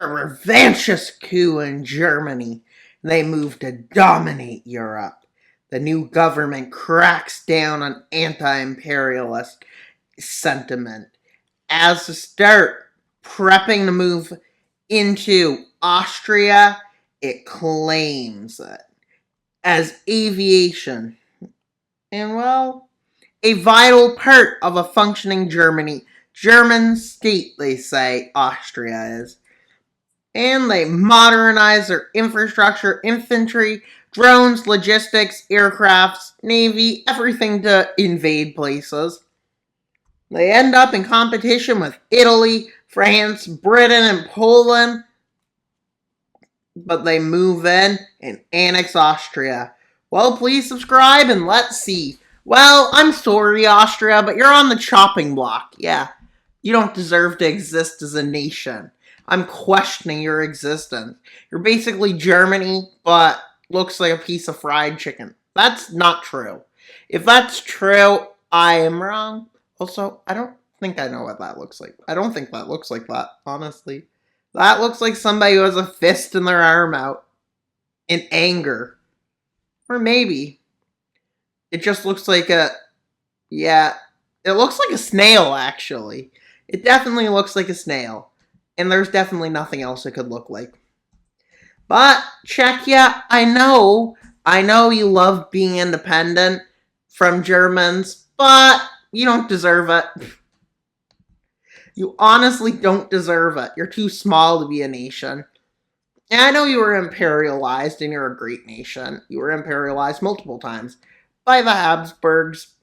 A revanchist coup in Germany. They move to dominate Europe. The new government cracks down on anti-imperialist sentiment. As to start prepping to move into Austria, it claims it as aviation. And well, a vital part of a functioning German state, they say Austria is. And they modernize their infrastructure, infantry, drones, logistics, aircrafts, navy, everything to invade places. They end up in competition with Italy, France, Britain, and Poland, but they move in and annex Austria. Well, please subscribe and let's see. Well, I'm sorry, Austria, but you're on the chopping block. Yeah, you don't deserve to exist as a nation. I'm questioning your existence. You're basically Germany, but looks like a piece of fried chicken. That's not true. If that's true, I am wrong. Also, I don't think I know what that looks like. I don't think that looks like that, honestly. That looks like somebody who has a fist in their arm out in anger. Or maybe it just looks like yeah, it looks like a snail, actually. It definitely looks like a snail. And there's definitely nothing else it could look like. But, Czechia, I know you love being independent from Germans, but you don't deserve it. You honestly don't deserve it. You're too small to be a nation. And I know you were imperialized and you're a great nation. You were imperialized multiple times by the Habsburgs,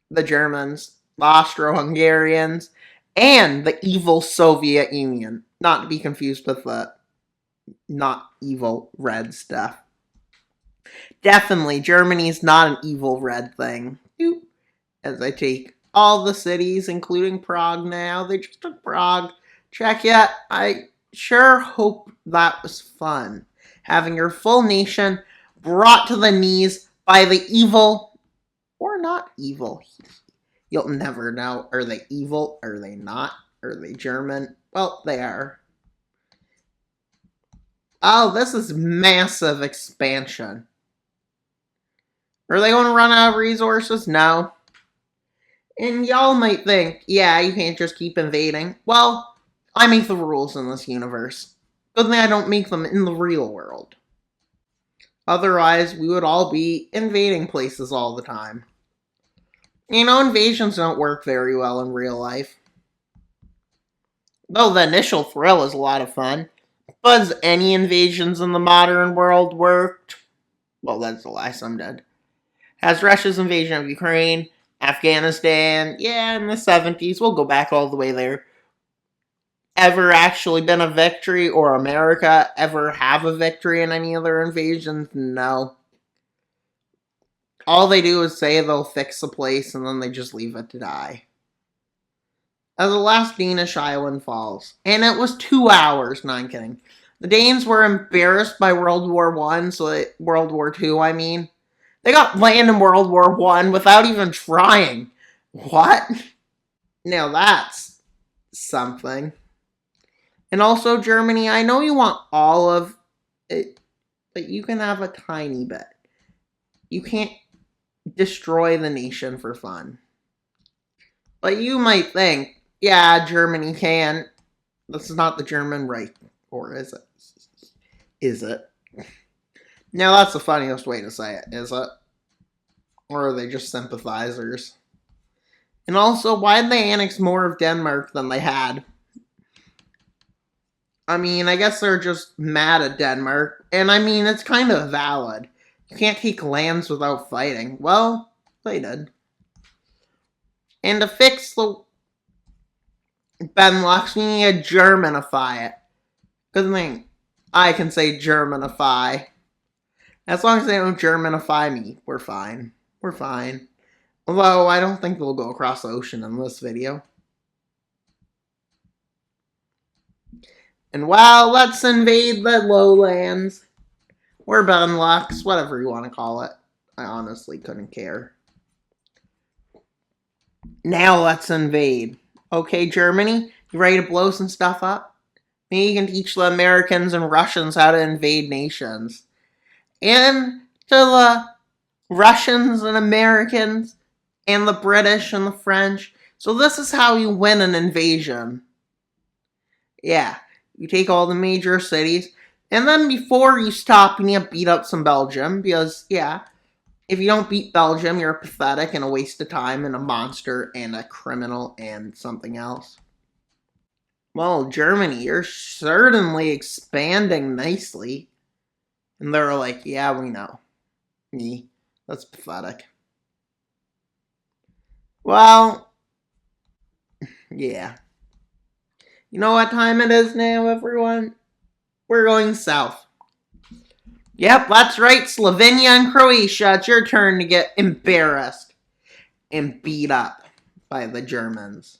the Germans, the Austro-Hungarians, and the evil Soviet Union. Not to be confused with the not evil red stuff. Definitely, Germany's not an evil red thing. As I take all the cities, including Prague now. They just took Prague. Czechia, I sure hope that was fun. Having your full nation brought to the knees by the evil, or not evil. You'll never know. Are they evil? Are they not? Are they German? Well, they are. Oh, this is massive expansion. Are they going to run out of resources? No. And y'all might think, yeah, you can't just keep invading. Well, I make the rules in this universe. Good thing I don't make them in the real world. Otherwise, we would all be invading places all the time. You know, invasions don't work very well in real life. Though the initial thrill is a lot of fun. But has any invasions in the modern world worked? Well, that's a lie, some did. Has Russia's invasion of Ukraine, Afghanistan, yeah, in the 70s, we'll go back all the way there, ever actually been a victory, or America ever have a victory in any of their invasions? No. All they do is say they'll fix the place and then they just leave it to die. As the last Danish island falls. And it was 2 hours, no, I'm kidding. The Danes were embarrassed by World War I, World War II, I mean. They got land in World War I without even trying. What? Now that's something. And also, Germany, I know you want all of it, but you can have a tiny bit. You can't destroy the nation for fun. But you might think, yeah, Germany can. This is not the German Reich, or is it? Is it? Now that's the funniest way to say it, is it? Or are they just sympathizers? And also, why did they annex more of Denmark than they had? I mean, I guess they're just mad at Denmark. And I mean, it's kind of valid. You can't take lands without fighting. Well, they did. And to fix the Benelux, we need to Germanify it. Good thing I can say Germanify. As long as they don't Germanify me, we're fine. We're fine. Although, I don't think they'll go across the ocean in this video. And well, let's invade the lowlands. Or Benelux, whatever you want to call it. I honestly couldn't care. Now let's invade. Okay, Germany, you ready to blow some stuff up? Maybe you can teach the Americans and Russians how to invade nations. And to the Russians and Americans and the British and the French. So this is how you win an invasion. Yeah, you take all the major cities, and then before you stop, you need to beat up some Belgium, because, yeah, if you don't beat Belgium, you're pathetic and a waste of time and a monster and a criminal and something else. Well, Germany, you're certainly expanding nicely. And they're like, yeah, we know. Me. That's pathetic. Well, yeah. You know what time it is now, everyone? We're going south. Yep, that's right, Slovenia and Croatia. It's your turn to get embarrassed and beat up by the Germans.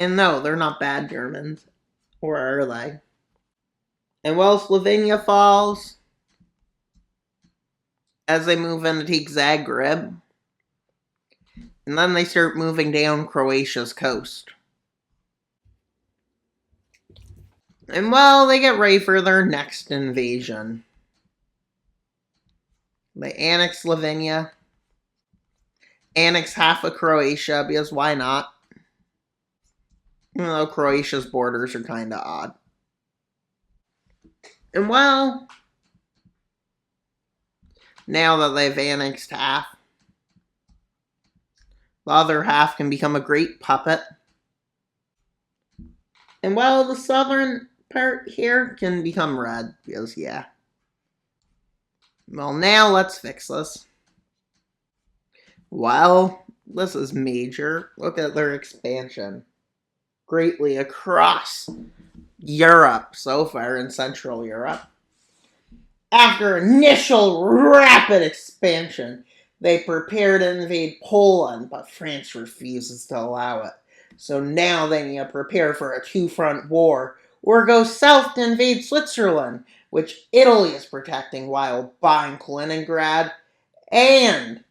And no, they're not bad Germans. Or are they? And while Slovenia falls, as they move in to take Zagreb, and then they start moving down Croatia's coast. And well, they get ready for their next invasion. They annex Slovenia, annex half of Croatia, because why not? Even though Croatia's borders are kind of odd. And well, now that they've annexed half, the other half can become a great puppet. And well, the southern part here can become red, because yeah. Well, now let's fix this. Well, this is major. Look at their expansion. Greatly across Europe so far in Central Europe. After initial rapid expansion, they prepare to invade Poland, but France refuses to allow it. So now they need to prepare for a two-front war, or go south to invade Switzerland, which Italy is protecting while buying Kaliningrad and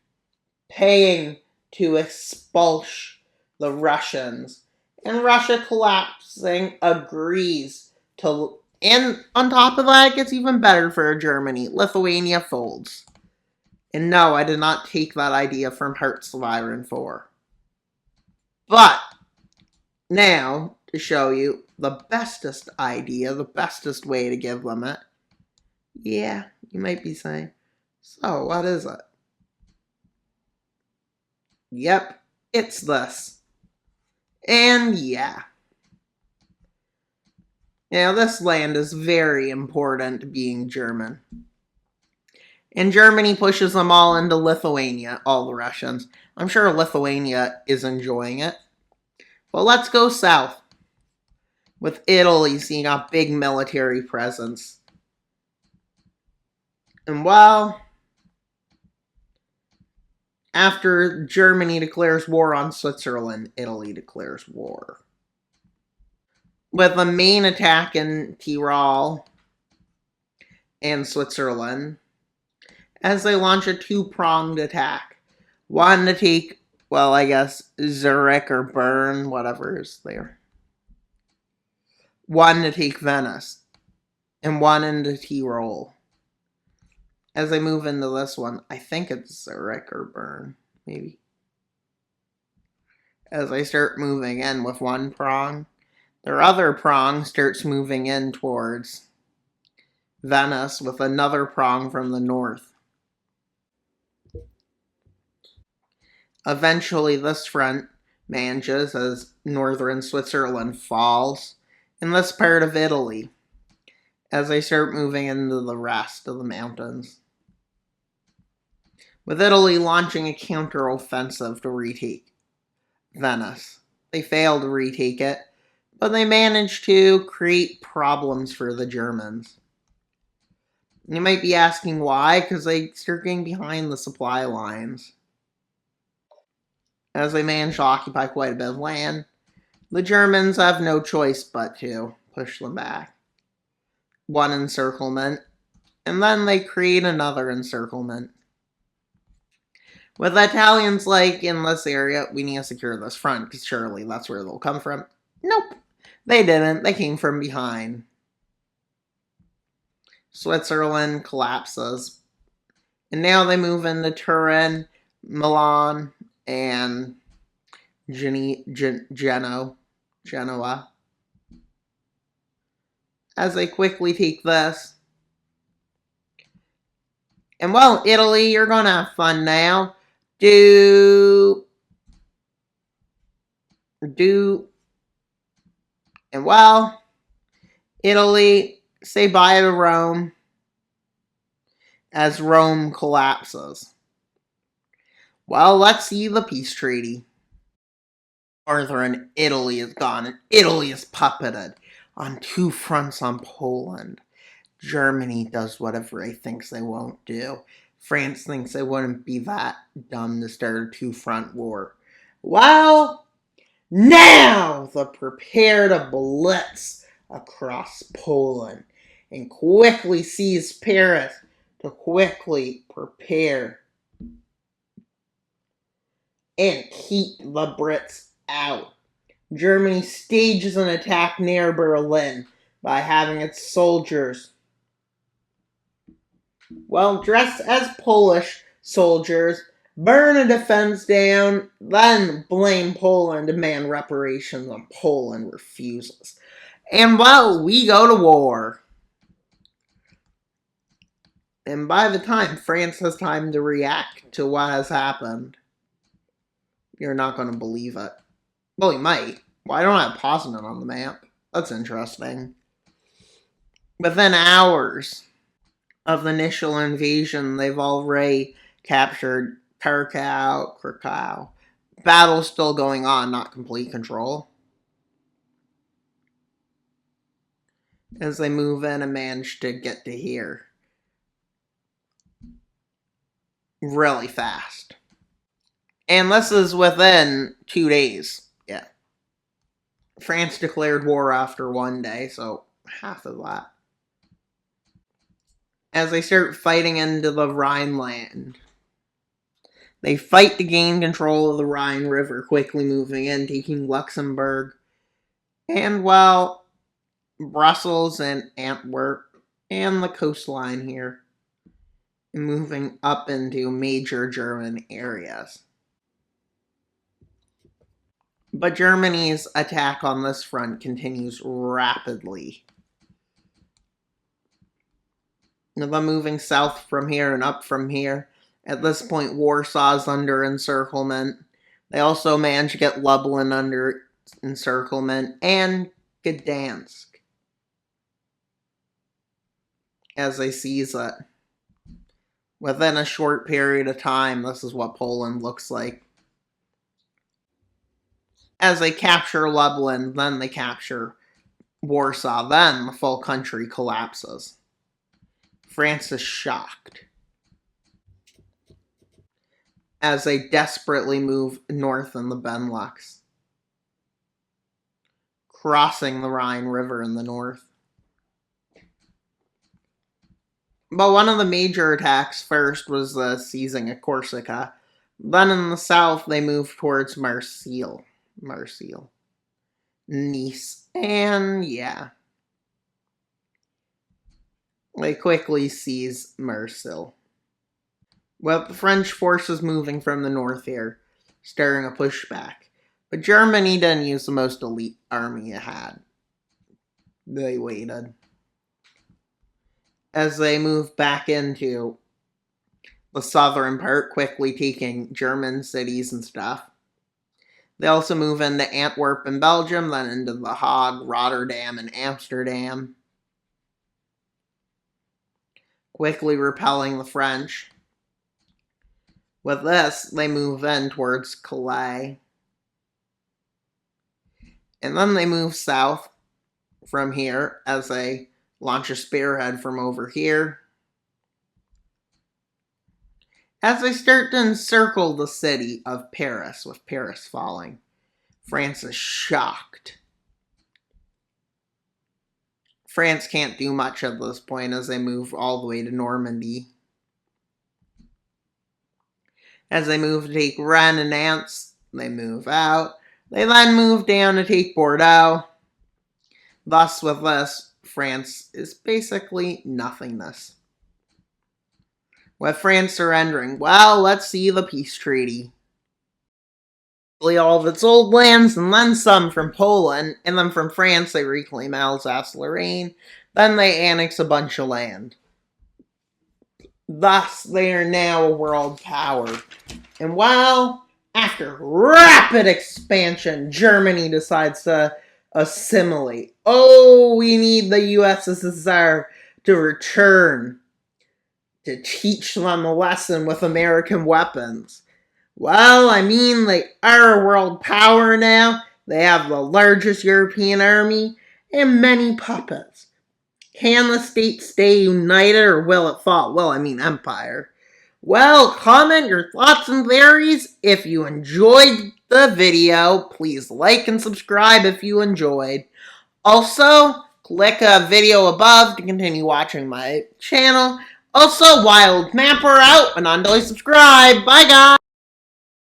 paying to expulse the Russians. And Russia collapsing agrees to... And on top of that, it gets even better for Germany. Lithuania folds. And no, I did not take that idea from Hearts of Iron 4. But, now, to show you the bestest idea, the bestest way to give them it. Yeah, you might be saying, so what is it? Yep, it's this. And yeah. Now, this land is very important being German. And Germany pushes them all into Lithuania, all the Russians. I'm sure Lithuania is enjoying it. But let's go south. With Italy seeing a big military presence. And well, after Germany declares war on Switzerland, Italy declares war. With a main attack in Tyrol and Switzerland, as they launch a two-pronged attack. One to take, well, I guess, Zurich or Bern, whatever is there. One to take Venice, and one into Tyrol. As they move into this one, I think it's Zurich or Bern, maybe. As they start moving in with one prong, their other prong starts moving in towards Venice with another prong from the north. Eventually, this front manages as northern Switzerland falls in this part of Italy as they start moving into the rest of the mountains. With Italy launching a counter-offensive to retake Venice. They fail to retake it, but they manage to create problems for the Germans. You might be asking why, because they start getting behind the supply lines. As they manage to occupy quite a bit of land, the Germans have no choice but to push them back. One encirclement, and then they create another encirclement. With the Italians like, in this area, we need to secure this front, because surely that's where they'll come from. Nope, they didn't. They came from behind. Switzerland collapses. And now they move into Turin, Milan, and Genoa. As they quickly take this. And well, Italy, you're gonna have fun now. And well, Italy, say bye to Rome as Rome collapses. Well, let's see the peace treaty. Northern Italy is gone, and Italy is puppeted on two fronts on Poland. Germany does whatever it thinks they won't do. France thinks they wouldn't be that dumb to start a two-front war. Well, now they prepare to blitz across Poland and quickly seize Paris to quickly prepare and keep the Brits out. Germany stages an attack near Berlin by having its soldiers, well, dressed as Polish soldiers, burn a defense down, then blame Poland, demand reparations, and Poland refuses. And well, we go to war. And by the time France has time to react to what has happened, you're not going to believe it. Well, you might. Well, I don't have Poznan on the map. That's interesting. Within hours of the initial invasion, they've already captured Krakow. Battle's still going on, not complete control. As they move in and manage to get to here. Really fast. And this is within 2 days. Yeah. France declared war after 1 day, so half of that. As they start fighting into the Rhineland. They fight to gain control of the Rhine River, quickly moving in, taking Luxembourg. And, well, Brussels and Antwerp and the coastline here. And moving up into major German areas. But Germany's attack on this front continues rapidly. They're moving south from here and up from here. At this point, Warsaw's under encirclement. They also managed to get Lublin under encirclement and Gdansk as they seize it. Within a short period of time, this is what Poland looks like. As they capture Lublin, then they capture Warsaw, then the full country collapses. France is shocked as they desperately move north in the Benelux, crossing the Rhine River in the north. But one of the major attacks first was the seizing of Corsica. Then in the south, they moved towards Marseille, Nice, and yeah. They quickly seize Marseille. Well, the French forces moving from the north here, starting a pushback. But Germany didn't use the most elite army it had. They waited. As they moved back into the southern part, quickly taking German cities and stuff. They also move into Antwerp in Belgium, then into The Hague, Rotterdam, and Amsterdam. Quickly repelling the French. With this, they move in towards Calais. And then they move south from here as they launch a spearhead from over here. As they start to encircle the city of Paris, with Paris falling, France is shocked. France can't do much at this point as they move all the way to Normandy. As they move to take Rennes and Nantes, they move out. They then moved down to take Bordeaux. Thus, with this, France is basically nothingness. With France surrendering, well, let's see the peace treaty. All of its old lands, and then some from Poland, and then from France they reclaim Alsace-Lorraine. Then they annex a bunch of land. Thus, they are now a world power. And while, after rapid expansion, Germany decides to assimilate. Oh, we need the USSR to return to teach them a lesson with American weapons. Well, I mean, they are a world power now. They have the largest European army and many puppets. Can the state stay united or will it fall? Well, I mean, empire. Well, comment your thoughts and theories. If you enjoyed the video, please like and subscribe if you enjoyed. Also, click a video above to continue watching my channel. Also, Wild Mapper out, and until you subscribe. Bye, guys!